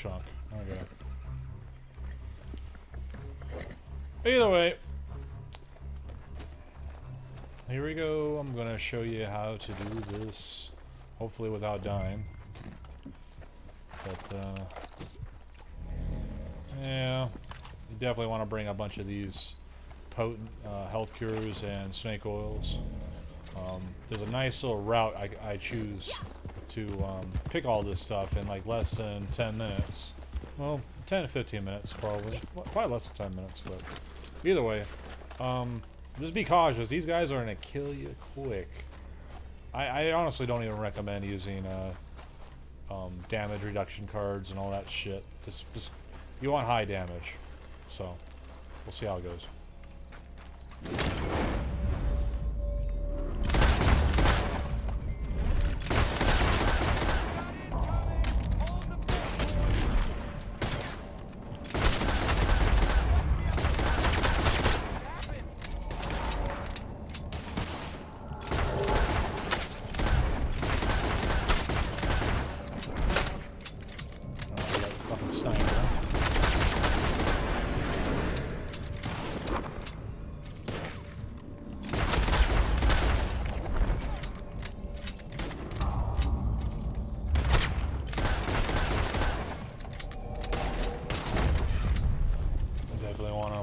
chunk. Okay. Either way, here we go. I'm gonna show you how to do this, hopefully without dying. But yeah, you definitely want to bring a bunch of these potent health cures and snake oils. There's a nice little route I choose to pick all this stuff in like less than 10 minutes. Well, 10 to 15 minutes probably. Well, probably less than 10 minutes, but either way, just be cautious. These guys are gonna kill you quick. I honestly don't even recommend using damage reduction cards and all that shit. Just you want high damage. So we'll see how it goes.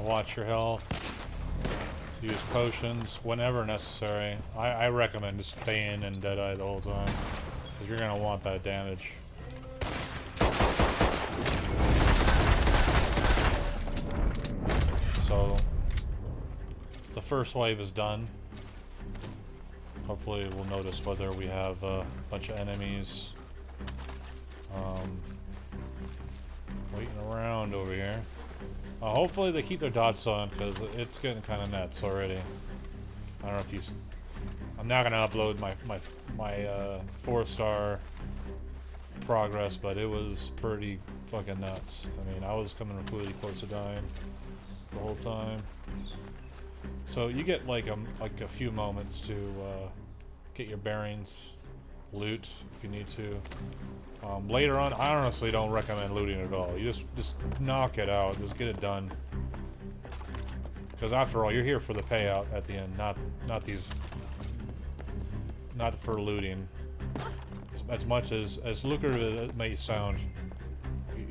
Watch your health. Use potions whenever necessary. I recommend just staying in Deadeye the whole time, because you're going to want that damage. So, the first wave is done. Hopefully we'll notice whether we have a bunch of enemies waiting around over here. Hopefully they keep their dots on, because it's getting kind of nuts already. I don't know if you... I'm not going to upload my 4-star progress, but it was pretty fucking nuts. I mean, I was coming really close to dying the whole time. So you get like a few moments to get your bearings, loot if you need to. Later on, I honestly don't recommend looting at all. You just knock it out, just get it done. Because after all, you're here for the payout at the end, not for looting. As much as lucrative as it may sound,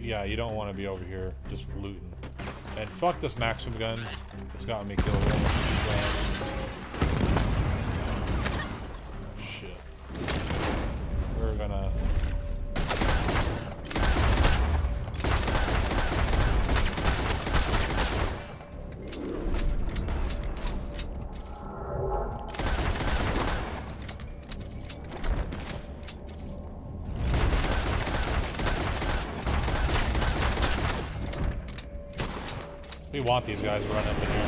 yeah, you don't want to be over here just looting. And fuck this Maxim gun, it's gotten me killed. Shit. We're gonna... We want these guys to run up in here.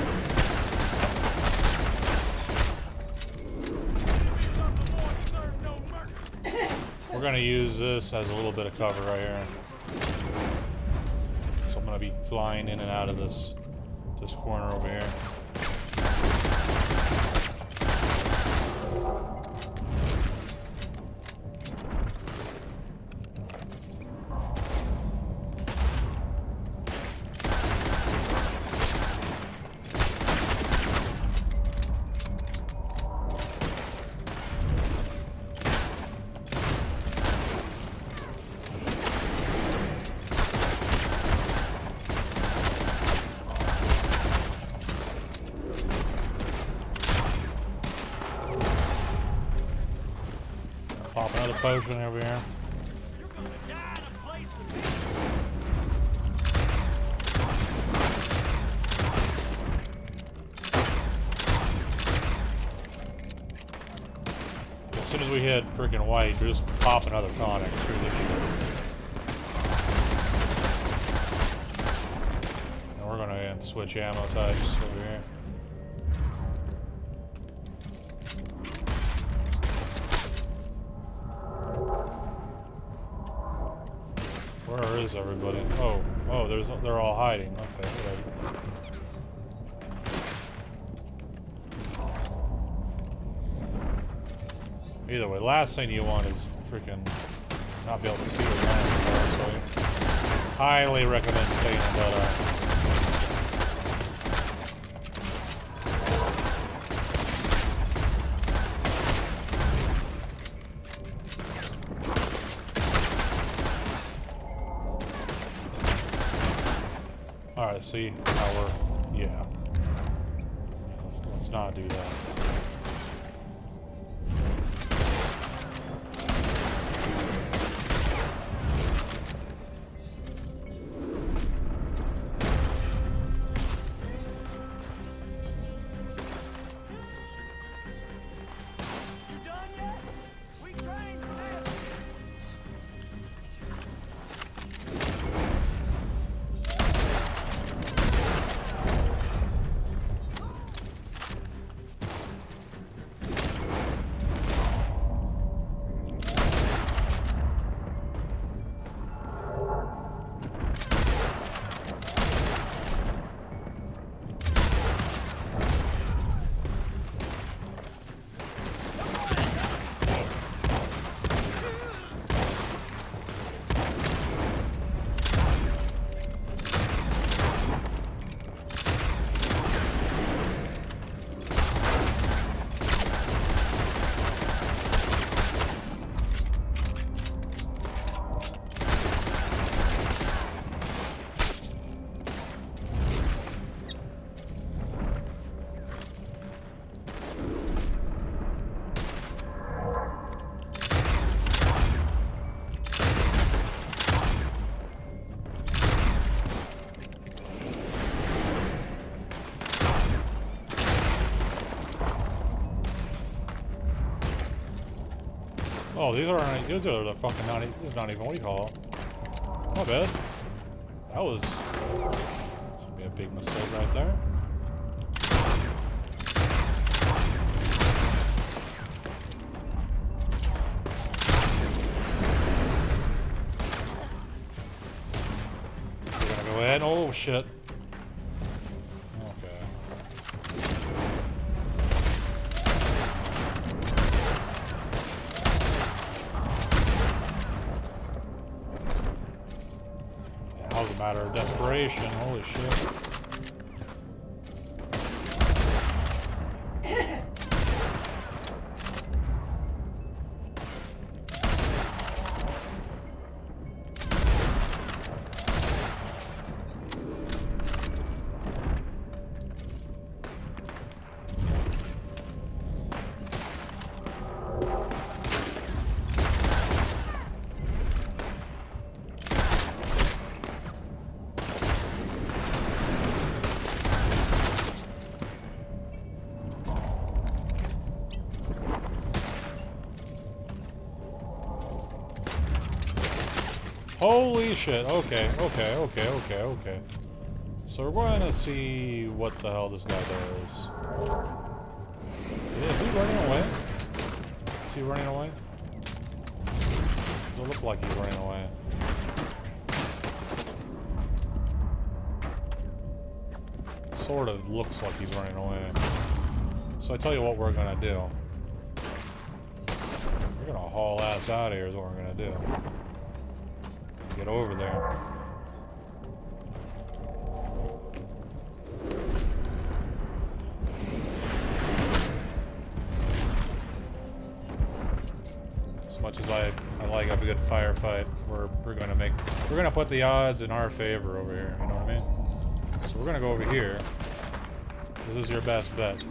We're gonna use this as a little bit of cover right here. So I'm gonna be flying in and out of this corner over here. Pop another potion over here. You're gonna die in a place to be. As soon as we hit freaking white, we just pop another tonic. Screw this shit. And we're gonna switch ammo types over here. Where is everybody? Oh, they're all hiding. Okay, whatever. Either way, last thing you want is freaking not be able to see around. So Highly recommend staying in Dead Eye. Alright, see how we're... Yeah. Let's not do that. You done yet? We trained for this. Oh, these are the fucking not. This is not even what do you call it. Not bad. That was gonna be a big mistake right there. We're gonna go ahead. Oh shit. Okay. That was a matter of desperation. Holy shit. Holy shit. Okay, okay, okay, okay, okay. So we're going to see what the hell this guy does. Is he running away? Is he running away? Does it look like he's running away? Sort of looks like he's running away. So I tell you what we're going to do. We're going to haul ass out of here is what we're going to do. Get over there. As much as I like a good firefight, we're gonna put the odds in our favor over here, you know what I mean? So we're gonna go over here. This is your best bet.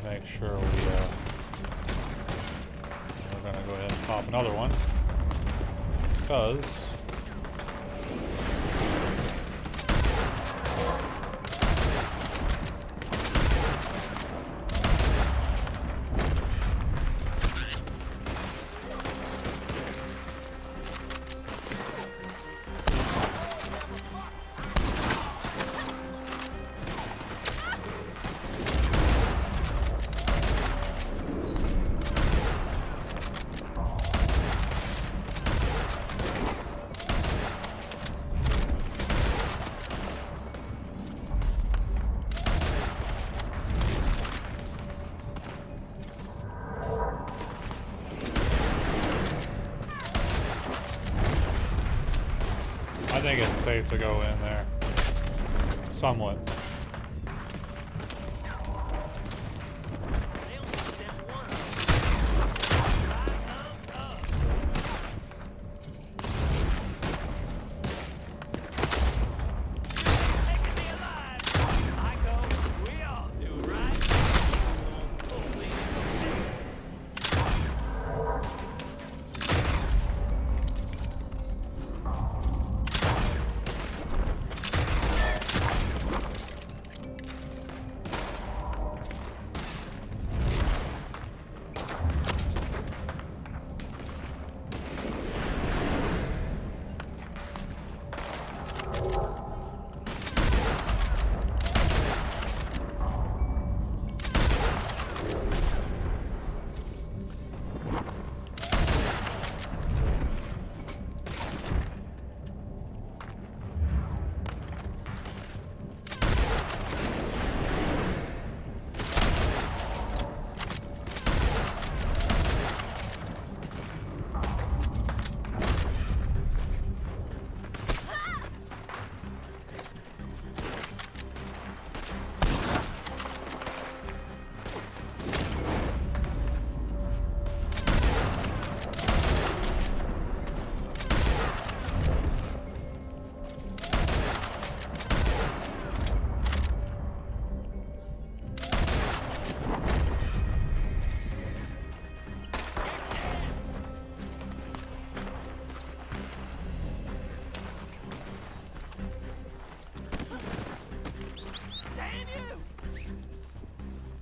Make sure we're gonna go ahead and pop another one because think it's safe to go in there. Somewhat.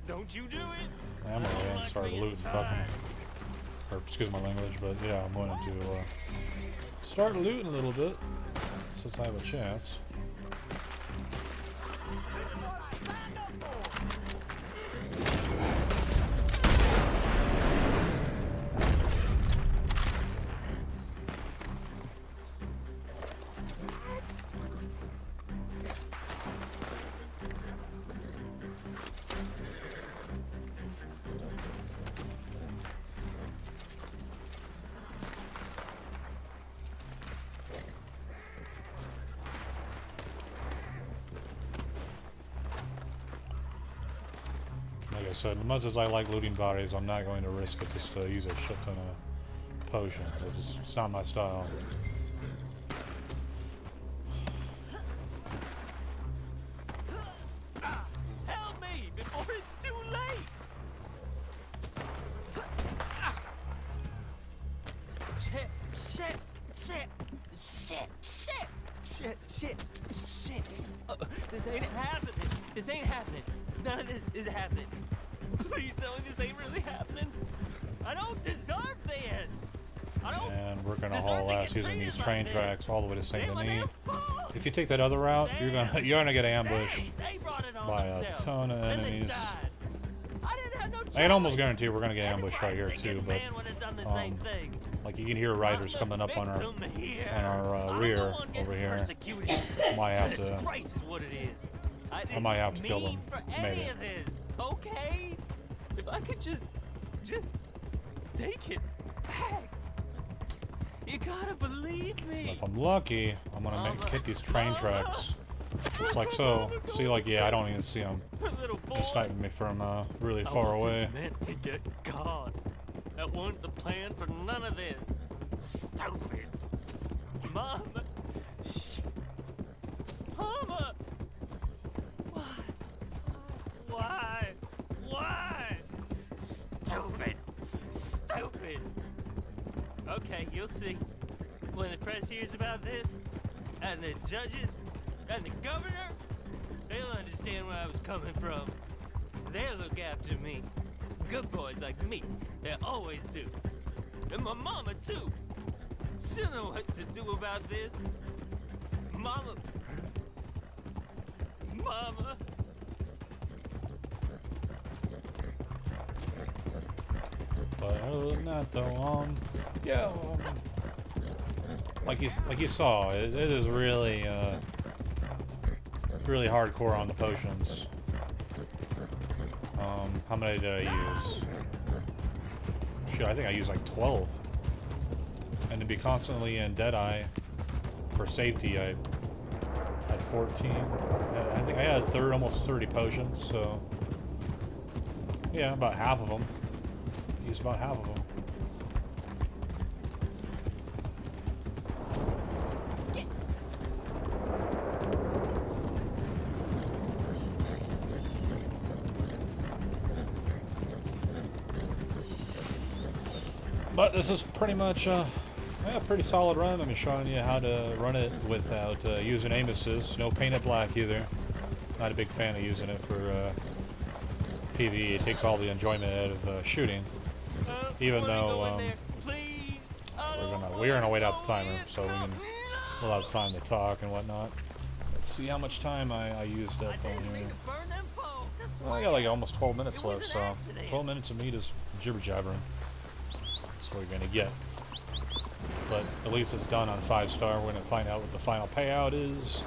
Don't you do it? I'm gonna start looting fucking. Or excuse my language, but yeah, I'm going to start looting a little bit since I have a chance. Like I said, as much as I like looting bodies, I'm not going to risk it just to use a shit ton of potions. It's not my style. Help me before it's too late! Shit. This ain't happening. This ain't happening. None of this is happening. Please tell me this ain't really happening. I don't deserve this. I don't. And we're gonna deserve haul to ass get using these treated train like this. tracks all the way to Saint They were Denis. their fault. If you take that other route, you're gonna get Damn, ambushed they brought it on by a themselves, ton of and they enemies. died. I didn't have no choice. I can almost guarantee we're gonna get Every ambushed right here too, right-thinking but man would have done the same thing. like you can hear riders I'm the coming up on our victim here. I'm the rear one getting over here. persecuted. Might have The to. disgrace is what it is. I might have to didn't kill mean them, for any maybe. of this, okay? If I could just take it back. You gotta believe me. If I'm lucky, I'm gonna hit these train tracks just like so. See, like yeah, I don't even see them. Little boy. They're sniping me from really I far wasn't away. meant to get caught. That wasn't the plan for none of this. Stupid. Mama. Shh. Mama. Why? Why? Stupid. Okay, you'll see. When the press hears about this, and the judges, and the governor, they'll understand where I was coming from. They'll look after me. Good boys like me, they always do. And my mama, too. She'll know what to do about this. Mama. But other than that, though, yeah, like you saw, it is really, really hardcore on the potions. How many did I use? Shit, I think I used like 12. And to be constantly in Deadeye, for safety, I had 14. I think I had almost 30 potions, so yeah, about half of them. Used about half of them. But this is pretty much yeah, a pretty solid run. I'm showing you how to run it without using aim assist. No painted black either. Not a big fan of using it for PvE. It takes all the enjoyment out of shooting. Even though we're gonna wait out the timer, so we'll have time to talk and whatnot. Let's see how much time I used up on here. Well, I got like almost 12 minutes left, so 12 minutes of me just jibber jabbering. That's what you're gonna get. But at least it's done on 5-star. We're gonna find out what the final payout is,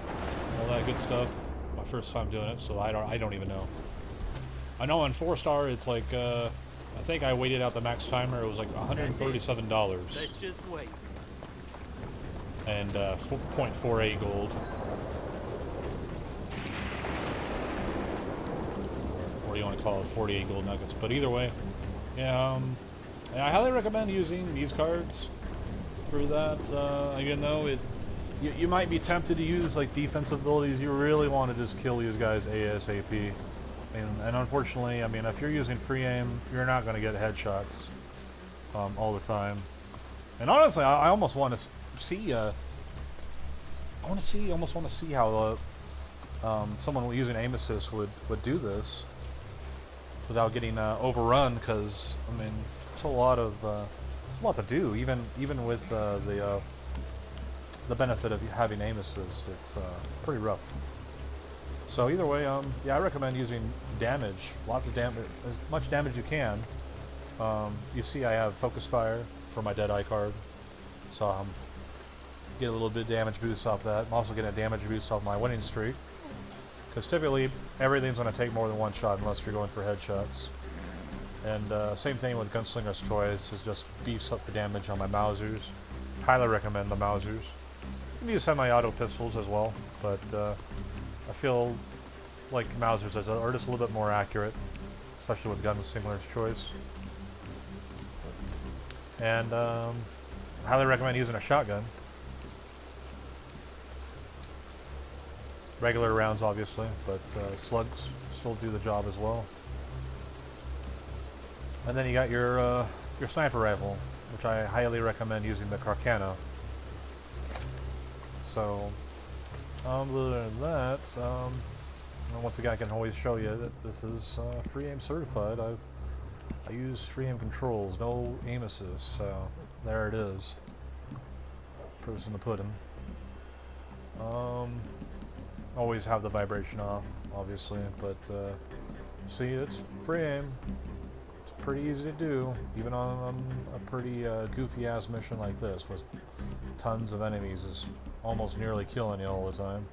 all that good stuff. My first time doing it, so I don't even know. I know on 4-star it's like I think I waited out the max timer. It was like $137. Let's just wait. And 0.48 gold. Or you want to call it 48 gold nuggets. But either way, yeah, I highly recommend using these cards for that. Even though you might be tempted to use like defensive abilities, you really want to just kill these guys ASAP. And unfortunately, I mean, if you're using free aim, you're not going to get headshots all the time. And honestly, I almost want to see. Almost want to see how someone using aim assist would do this without getting overrun. Because I mean, it's a lot to do. Even with the benefit of having aim assist, it's pretty rough. So either way, yeah, I recommend using damage, lots of damage, as much damage you can. You see I have focus fire for my Deadeye card, so get a little bit of damage boost off that. I'm also getting a damage boost off my winning streak, because typically everything's going to take more than one shot unless you're going for headshots. And same thing with Gunslinger's Choice, is just beefs up the damage on my Mausers. Highly recommend the Mausers. You can use semi-auto pistols as well, but I feel like Mausers are just a little bit more accurate, especially with Gunslinger's Choice. And I highly recommend using a shotgun. Regular rounds, obviously, but slugs still do the job as well. And then you got your sniper rifle, which I highly recommend using the Carcano. So, other than that, once again, I can always show you that this is Freeaim certified. I use Freeaim controls, no aim assist, so there it is. Proof's in the pudding. Always have the vibration off, obviously, but see, it's Freeaim. It's pretty easy to do, even on a pretty goofy ass mission like this with tons of enemies is almost nearly killing you all the time.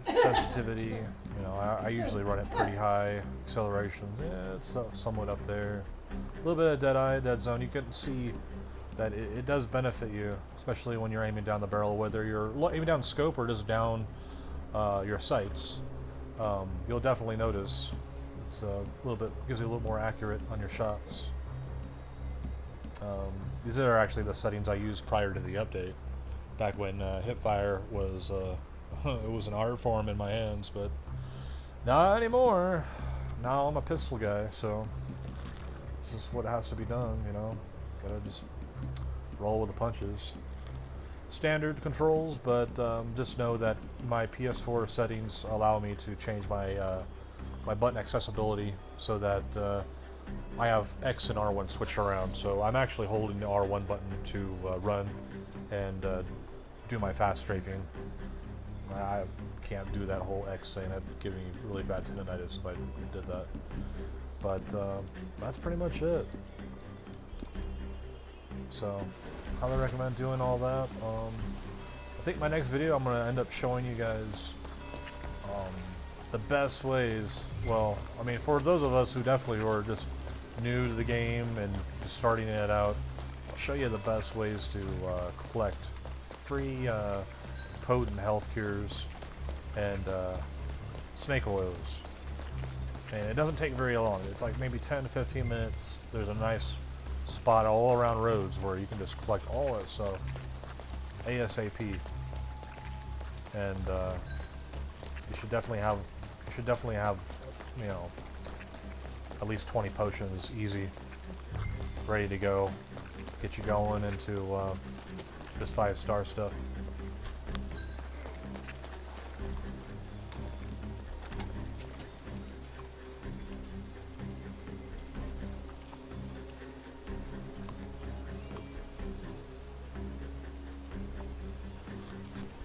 Sensitivity, you know, I usually run it pretty high. Acceleration, yeah, it's somewhat up there. A little bit of Deadeye, Dead Zone. You can see that it does benefit you, especially when you're aiming down the barrel, whether you're aiming down scope or just down your sights. You'll definitely notice it's a little bit, gives you a little more accurate on your shots. These are actually the settings I used prior to the update, back when hipfire was it was an art form in my hands, but not anymore. Now I'm a pistol guy, so this is what has to be done, you know. Gotta just roll with the punches. Standard controls, but just know that my PS4 settings allow me to change my my button accessibility so that I have X and R1 switched around. So I'm actually holding the R1 button to run and do my fast strafing. I can't do that whole X thing. That'd give me really bad tendinitis if I did that. But that's pretty much it. So, highly recommend doing all that. I think my next video I'm going to end up showing you guys the best ways. Well, I mean, for those of us who definitely were just new to the game and just starting it out, show you the best ways to collect free potent health cures and snake oils. And it doesn't take very long. It's like maybe 10 to 15 minutes. There's a nice spot all around roads where you can just collect all that stuff ASAP. And you should definitely have you know, at least 20 potions easy, ready to go, get you going into this 5-star stuff.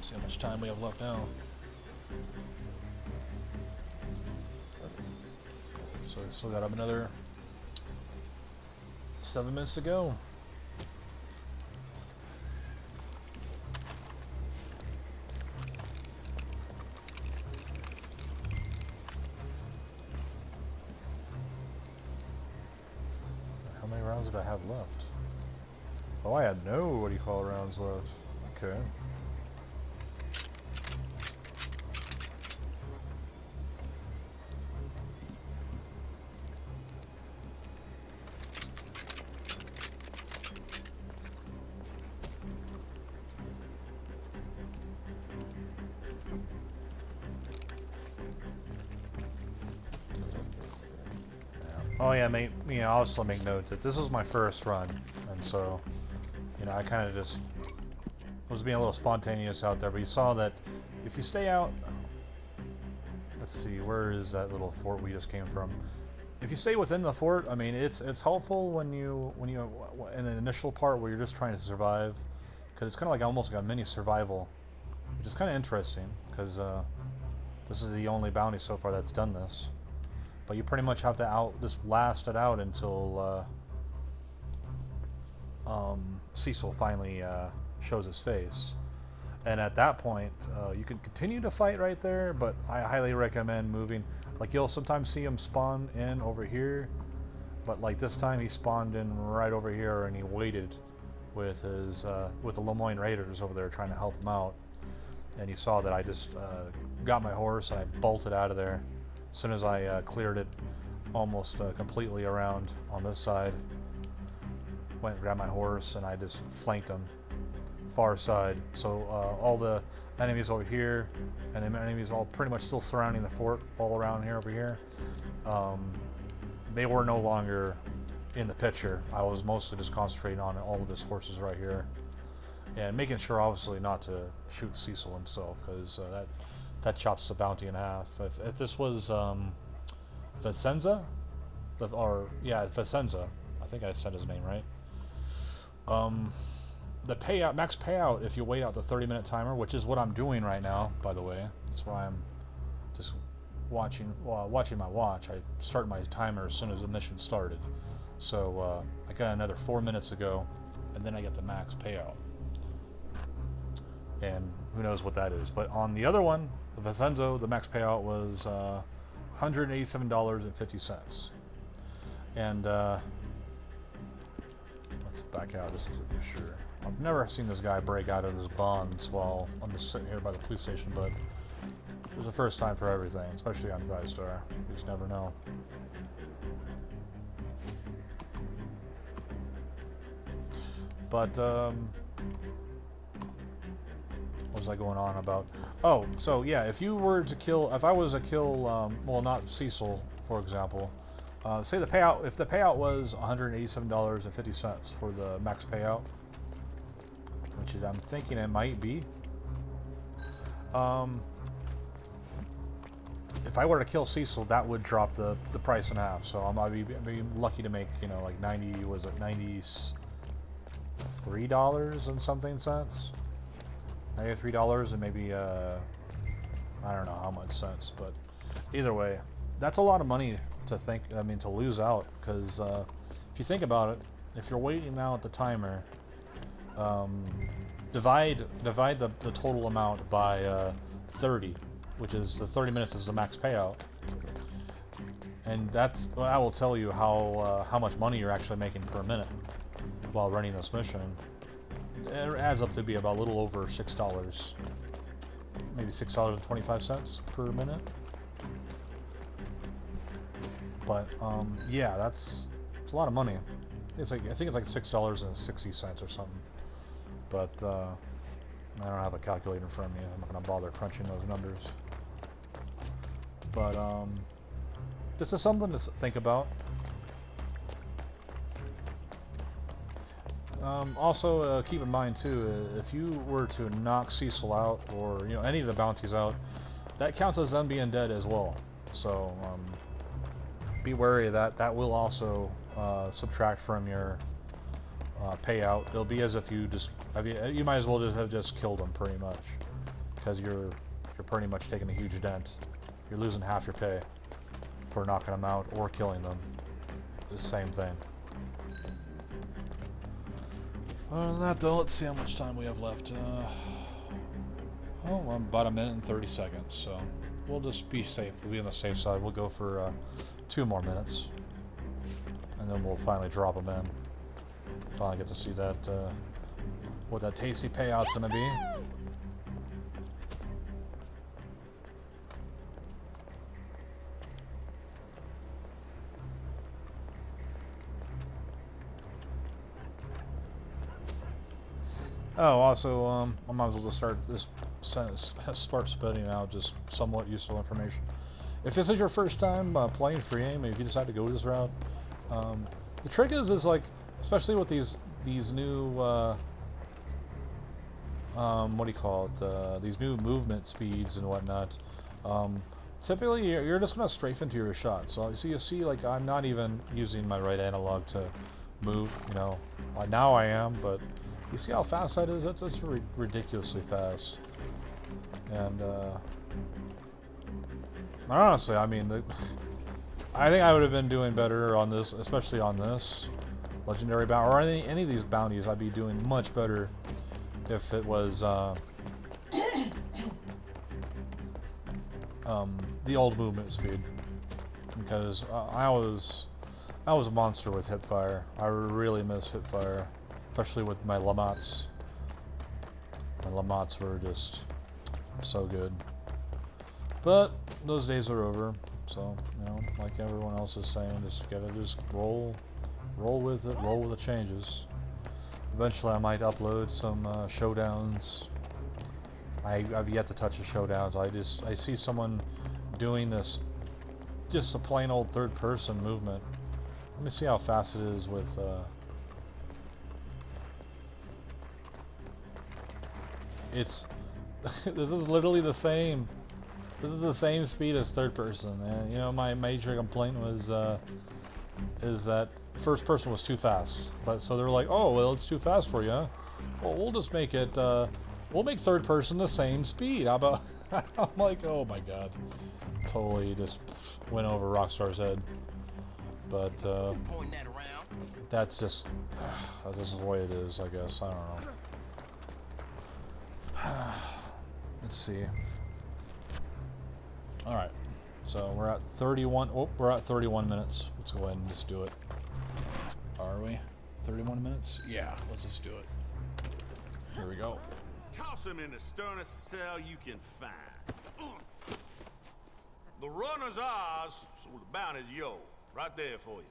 See how much time we have left now. So we still got another 7 minutes to go. How many rounds did I have left? Oh, I had no, what do you call it, rounds left. Okay. Oh yeah, I also make note that this is my first run, and so, you know, I kind of just was being a little spontaneous out there. But you saw that if you stay out, let's see, where is that little fort we just came from? If you stay within the fort, I mean, it's helpful when you in the initial part where you're just trying to survive, because it's kind of like almost like a mini survival, which is kind of interesting because this is the only bounty so far that's done this. But you pretty much have to just last it out until Cecil finally shows his face. And at that point, you can continue to fight right there, but I highly recommend moving. Like, you'll sometimes see him spawn in over here, but like this time he spawned in right over here, and he waited with his with the Lemoyne Raiders over there trying to help him out. And you saw that I just got my horse and I bolted out of there. As soon as I cleared it almost completely around on this side, went and grabbed my horse and I just flanked them far side. So all the enemies over here and the enemies all pretty much still surrounding the fort all around here over here, they were no longer in the picture. I was mostly just concentrating on all of his forces right here and making sure obviously not to shoot Cecil himself, because that chops the bounty in half. If this was Vicenza, Vicenza, I think I said his name right. The payout, max payout, if you wait out the 30-minute timer, which is what I'm doing right now, by the way. That's why I'm just watching my watch. I start my timer as soon as the mission started. So I got another 4 minutes to go, and then I get the max payout. And who knows what that is. But on the other one, the Vicenzo, the max payout was $187.50. And let's back out just to be sure. I've never seen this guy break out of his bonds while I'm just sitting here by the police station, but it was the first time for everything, especially on 5-star. You just never know. But what was I going on about? Oh, so yeah, if I was to kill, well, not Cecil, for example, say the payout, if the payout was $187.50 for the max payout, which I'm thinking it might be, if I were to kill Cecil, that would drop the price in half. So I'd be lucky to make, you know, like $93 and something cents. $93 and maybe I don't know how much cents, but either way, that's a lot of money to lose out, because if you think about it, if you're waiting now at the timer, divide the total amount by 30, which is the 30 minutes is the max payout, and that will tell you how much money you're actually making per minute. while running this mission, it adds up to be about a little over $6. Maybe $6.25 per minute. But yeah, it's a lot of money. It's like, I think it's like $6.60 or something. But I don't have a calculator in front of me. I'm not gonna bother crunching those numbers. But this is something to think about. Also, keep in mind too, if you were to knock Cecil out, or any of the bounties out, that counts as them being dead as well. So be wary of that. That will also subtract from your payout. It'll be as if you you might as well have just killed them pretty much, because you're pretty much taking a huge dent. You're losing half your pay for knocking them out or killing them. The same thing. Other than that, though, let's see how much time we have left. Oh, about 1 minute and 30 seconds, so we'll just be safe. We'll be on the safe side. We'll go for 2 more minutes, and then we'll finally drop them in. Finally get to see that, what that tasty payout's gonna be. Oh, also, I might as well just start this sentence, start spitting out just somewhat useful information. If this is your first time playing Freeaim, if you decide to go this route, the trick is like, especially with these new, what do you call it? These new movement speeds and whatnot. Typically, you're just gonna strafe into your shot. So you see, like, I'm not even using my right analog to move. Now I am, but. You see how fast that is? That's ridiculously fast. And honestly, I mean, I think I would have been doing better on this, especially on this legendary bounty, or any of these bounties. I'd be doing much better if it was the old movement speed, because I was a monster with hipfire. I really miss hipfire. Especially with my Lamats. My Lamats were just so good. But those days are over. So, like everyone else is saying, just gotta roll with it, roll with the changes. Eventually I might upload some showdowns. I've yet to touch the showdowns. I see someone doing this, just a plain old third person movement. Let me see how fast it is with this is literally the same. This is the same speed as third person. And my major complaint was is that first person was too fast. But so they're like, oh well, it's too fast for you, huh? Well, we'll just make it. We'll make third person the same speed. How about? I'm like, oh my god, totally just went over Rockstar's head. But that's just this is the way it is, I guess. I don't know. Let's see. Alright. So we're at 31. Oh, we're at 31 minutes. Let's go ahead and just do it. Are we? 31 minutes? Yeah, let's just do it. Here we go. Toss him in the sternest cell you can find. The runner's ours, so the bounty's yours. Right there for you.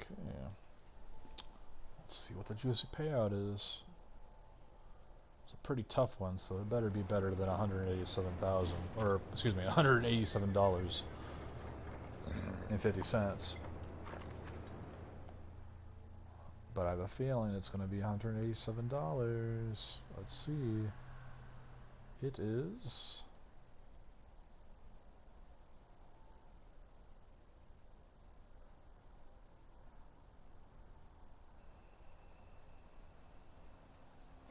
Okay. Let's see what the juicy payout is. Pretty tough one, so it better be better than 187,000, or excuse me, $187.50. But I have a feeling it's going to be $187. Let's see. It is.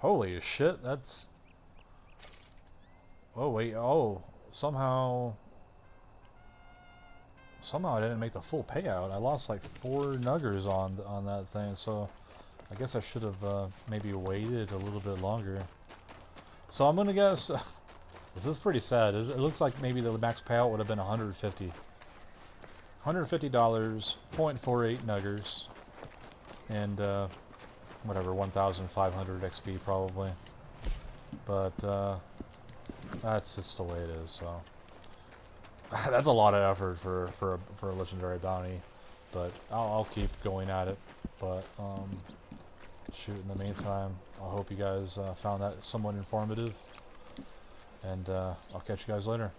Holy shit, that's... Oh wait, oh, somehow I didn't make the full payout. I lost like 4 nuggers on that thing, so I guess I should have maybe waited a little bit longer. So I'm gonna guess this is pretty sad. It looks like maybe the max payout would have been $150. $150, 0.48 nuggers. and whatever, 1,500 XP probably. But that's just the way it is. So that's a lot of effort for a legendary bounty. But I'll keep going at it. But shoot, in the meantime, I hope you guys found that somewhat informative. And I'll catch you guys later.